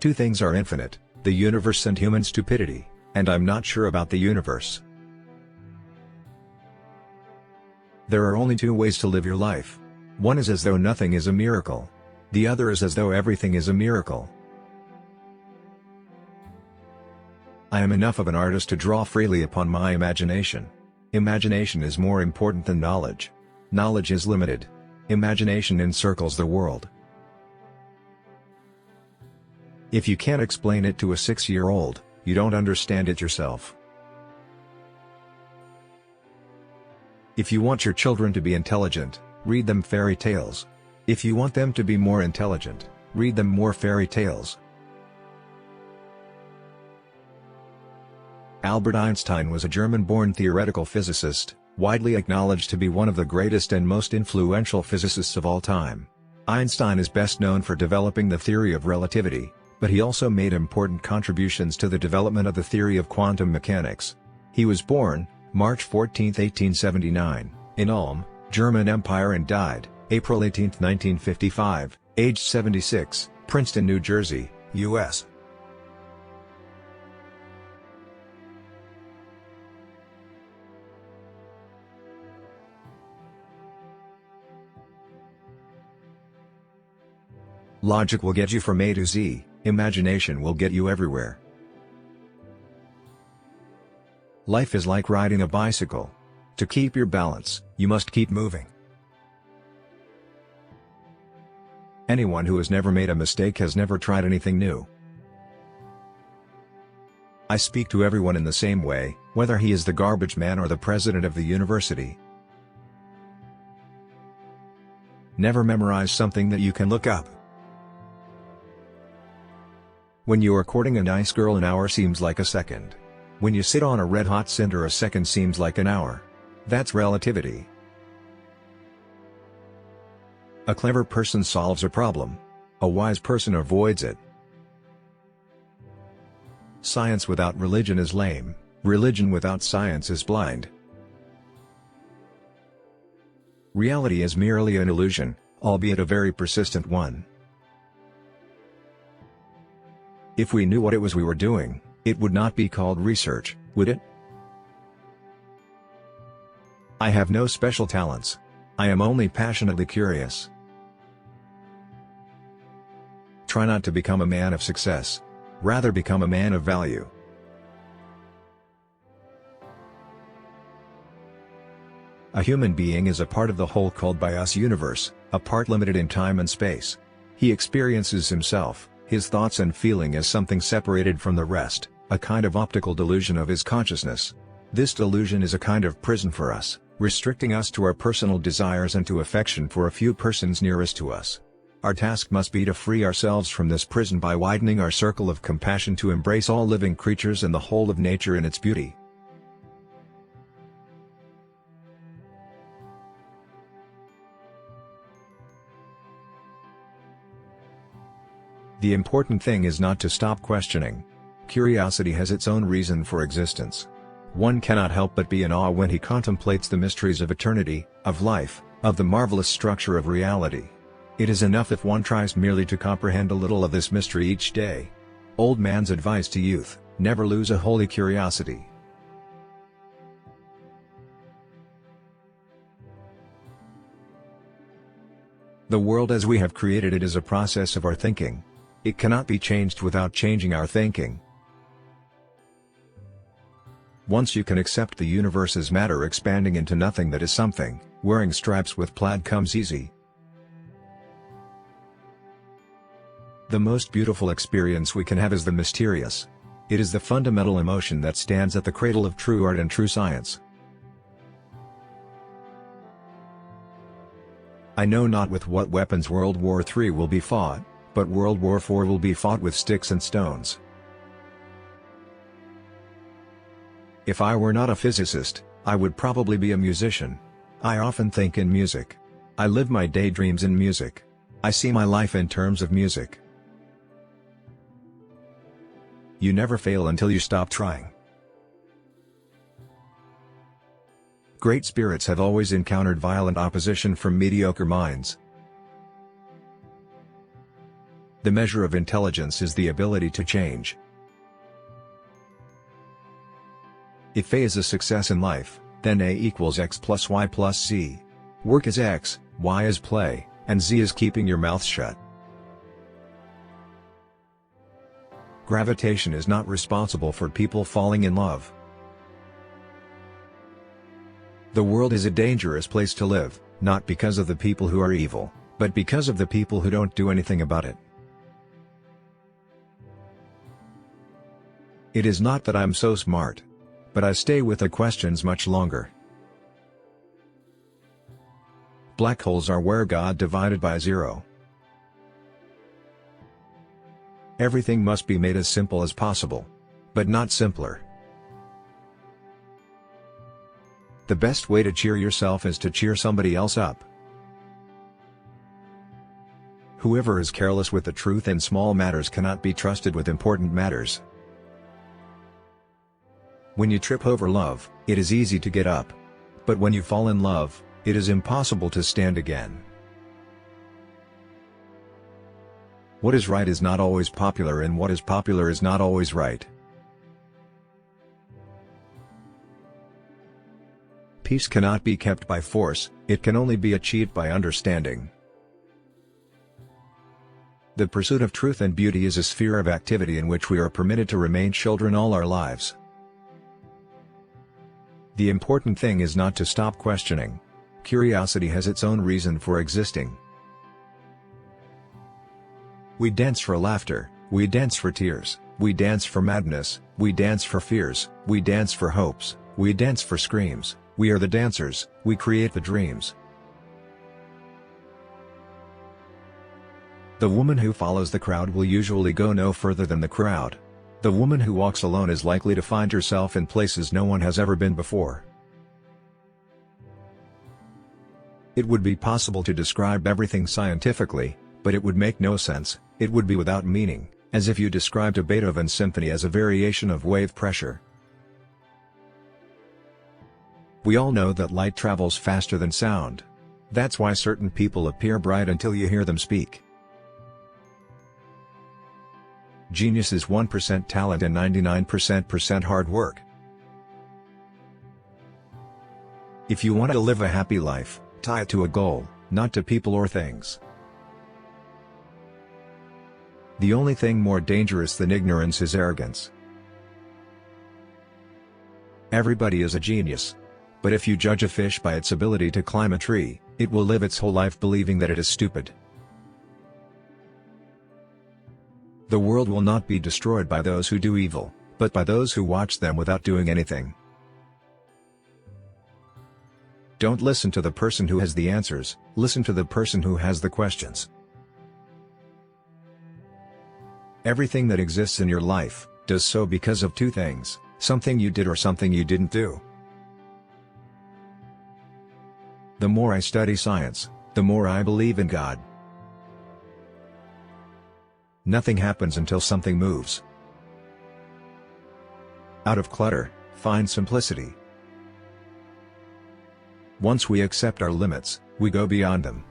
Two things are infinite, the universe and human stupidity, and I'm not sure about the universe. There are only two ways to live your life. One is as though nothing is a miracle. The other is as though everything is a miracle. I am enough of an artist to draw freely upon my imagination. Imagination is more important than knowledge. Knowledge is limited. Imagination encircles the world. If you can't explain it to a 6-year-old, you don't understand it yourself. If you want your children to be intelligent, read them fairy tales. If you want them to be more intelligent, read them more fairy tales. Albert Einstein was a German-born theoretical physicist, widely acknowledged to be one of the greatest and most influential physicists of all time. Einstein is best known for developing the theory of relativity, but he also made important contributions to the development of the theory of quantum mechanics. He was born March 14, 1879, in Ulm, German Empire and died April 18, 1955, aged 76, Princeton, New Jersey, U.S. Logic will get you from A to Z, imagination will get you everywhere. Life is like riding a bicycle. To keep your balance, you must keep moving. Anyone who has never made a mistake has never tried anything new. I speak to everyone in the same way, whether he is the garbage man or the president of the university. Never memorize something that you can look up. When you are courting a nice girl, an hour seems like a second. When you sit on a red-hot cinder, a second seems like an hour. That's relativity. A clever person solves a problem. A wise person avoids it. Science without religion is lame. Religion without science is blind. Reality is merely an illusion, albeit a very persistent one. If we knew what it was we were doing, it would not be called research, would it? I have no special talents. I am only passionately curious. Try not to become a man of success. Rather become a man of value. A human being is a part of the whole called by us universe, a part limited in time and space. He experiences himself, his thoughts and feeling as something separated from the rest, a kind of optical delusion of his consciousness. This delusion is a kind of prison for us, restricting us to our personal desires and to affection for a few persons nearest to us. Our task must be to free ourselves from this prison by widening our circle of compassion to embrace all living creatures and the whole of nature in its beauty. The important thing is not to stop questioning. Curiosity has its own reason for existence. One cannot help but be in awe when he contemplates the mysteries of eternity, of life, of the marvelous structure of reality. It is enough if one tries merely to comprehend a little of this mystery each day. Old man's advice to youth: never lose a holy curiosity. The world as we have created it is a process of our thinking. It cannot be changed without changing our thinking. Once you can accept the universe as matter expanding into nothing that is something, wearing stripes with plaid comes easy. The most beautiful experience we can have is the mysterious. It is the fundamental emotion that stands at the cradle of true art and true science. I know not with what weapons World War III will be fought, but World War IV will be fought with sticks and stones. If I were not a physicist, I would probably be a musician. I often think in music. I live my daydreams in music. I see my life in terms of music. You never fail until you stop trying. Great spirits have always encountered violent opposition from mediocre minds. The measure of intelligence is the ability to change. If A is a success in life, then A equals X plus Y plus Z. Work is X, Y is play, and Z is keeping your mouth shut. Gravitation is not responsible for people falling in love. The world is a dangerous place to live, not because of the people who are evil, but because of the people who don't do anything about it. It is not that I'm so smart, but I stay with the questions much longer. Black holes are where God divided by zero. Everything must be made as simple as possible, but not simpler. The best way to cheer yourself is to cheer somebody else up. Whoever is careless with the truth in small matters cannot be trusted with important matters. When you trip over love, it is easy to get up. But when you fall in love, it is impossible to stand again. What is right is not always popular, and what is popular is not always right. Peace cannot be kept by force, it can only be achieved by understanding. The pursuit of truth and beauty is a sphere of activity in which we are permitted to remain children all our lives. The important thing is not to stop questioning. Curiosity has its own reason for existing. We dance for laughter, we dance for tears, we dance for madness, we dance for fears, we dance for hopes, we dance for screams, we are the dancers, we create the dreams. The woman who follows the crowd will usually go no further than the crowd. The woman who walks alone is likely to find herself in places no one has ever been before. It would be possible to describe everything scientifically, but it would make no sense, it would be without meaning, as if you described a Beethoven symphony as a variation of wave pressure. We all know that light travels faster than sound. That's why certain people appear bright until you hear them speak. Genius is 1% talent and 99% hard work. If you want to live a happy life, tie it to a goal, not to people or things. The only thing more dangerous than ignorance is arrogance. Everybody is a genius. But if you judge a fish by its ability to climb a tree, it will live its whole life believing that it is stupid. The world will not be destroyed by those who do evil, but by those who watch them without doing anything. Don't listen to the person who has the answers, listen to the person who has the questions. Everything that exists in your life does so because of two things: something you did or something you didn't do. The more I study science, the more I believe in God. Nothing happens until something moves. Out of clutter, find simplicity. Once we accept our limits, we go beyond them.